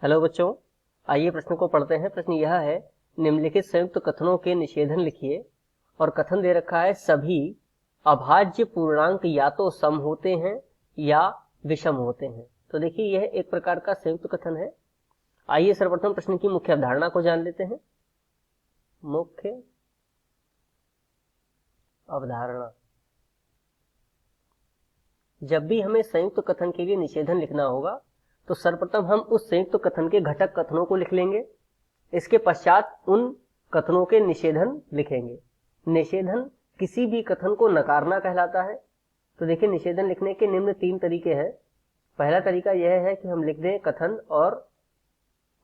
Hello बच्चों, आइए प्रश्न को पढ़ते हैं। प्रश्न यह है, निम्नलिखित संयुक्त कथनों के निषेधन लिखिए। और कथन दे रखा है, सभी अभाज्य पूर्णांक या तो सम होते हैं या विषम होते हैं। तो देखिए, यह एक प्रकार का संयुक्त कथन है। आइए सर्वप्रथम प्रश्न की मुख्य अवधारणा को जान लेते हैं। मुख्य अवधारणा, जब भी हमें संयुक्त कथन के लिए निषेधन लिखना होगा तो सर्वप्रथम हम उस संयुक्त कथन के घटक कथनों को लिख लेंगे। इसके पश्चात उन कथनों के निषेधन लिखेंगे। निषेधन किसी भी कथन को नकारना कहलाता है। तो देखिए, निषेधन लिखने के निम्न 3 तरीके हैं। पहला तरीका यह है कि हम लिख दें कथन और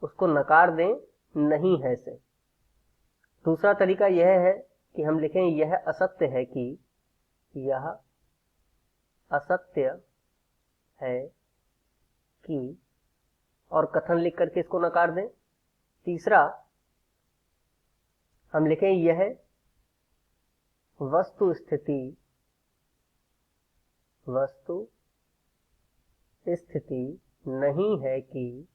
उसको नकार दें नहीं है से। दूसरा तरीका यह है कि हम लिखें यह असत्य है कि, यह असत्य है कि, और कथन लिख करके इसको नकार दें। तीसरा, हम लिखें यह वस्तु स्थिति नहीं है कि,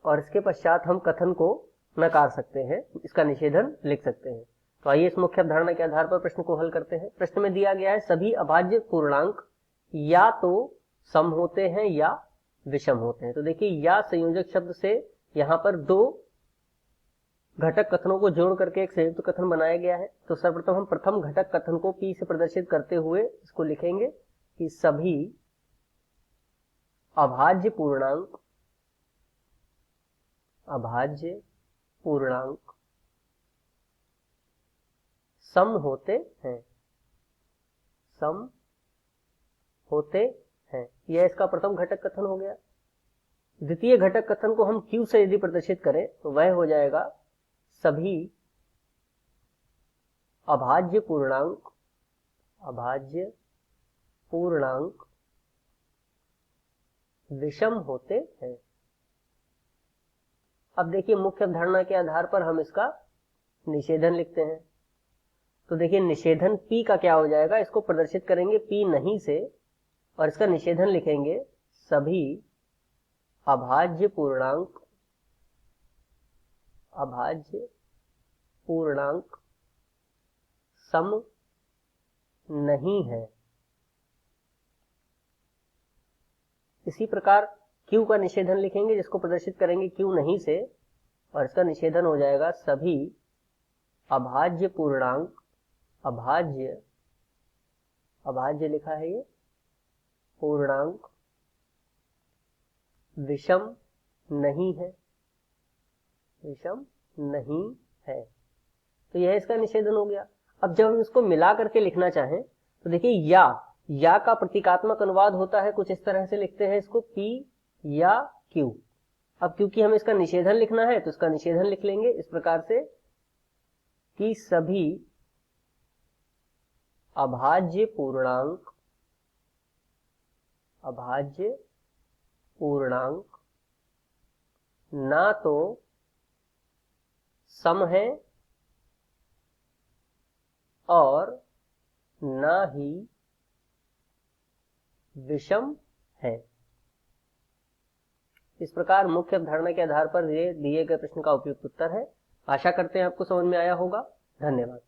और इसके पश्चात हम कथन को नकार सकते हैं, इसका निषेधन लिख सकते हैं। तो आइए इस मुख्य अवधारणा के आधार पर प्रश्न को हल करते हैं। प्रश्न में दिया गया है, सभी अभाज्य पूर्णांक या तो सम होते हैं या विषम होते हैं। तो देखिए, या संयोजक शब्द से यहां पर 2 घटक कथनों को जोड़ करके एक संयुक्त कथन बनाया गया है। तो सर्वप्रथम हम प्रथम घटक कथन को P से प्रदर्शित करते हुए इसको लिखेंगे कि सभी अभाज्य पूर्णांक सम होते हैं। यह इसका प्रथम घटक कथन हो गया। द्वितीय घटक कथन को हम Q से यदि प्रदर्शित करें तो वह हो जाएगा, सभी अभाज्य पूर्णांक विषम होते हैं। अब देखिए, मुख्य अवधारणा के आधार पर हम इसका निषेधन लिखते हैं। तो देखिए, निषेधन P का क्या हो जाएगा, इसको प्रदर्शित करेंगे P नहीं से और इसका निषेधन लिखेंगे सभी अभाज्य पूर्णांक सम नहीं है। इसी प्रकार Q का निषेधन लिखेंगे, जिसको प्रदर्शित करेंगे Q नहीं से और इसका निषेधन हो जाएगा सभी अभाज्य पूर्णांक, अभाज्य लिखा है ये, पूर्णांक विषम नहीं है। तो यह इसका निषेधन हो गया। अब जब हम इसको मिला करके लिखना चाहें तो देखिए, या का प्रतीकात्मक अनुवाद होता है, कुछ इस तरह से लिखते हैं इसको, P या Q। अब क्योंकि हमें इसका निषेधन लिखना है तो इसका निषेधन लिख लेंगे इस प्रकार से कि सभी अभाज्य पूर्णांक ना तो सम है और ना ही विषम है। इस प्रकार मुख्य अवधारणा के आधार पर ये दिए गए प्रश्न का उपयुक्त उत्तर है। आशा करते हैं आपको समझ में आया होगा। धन्यवाद।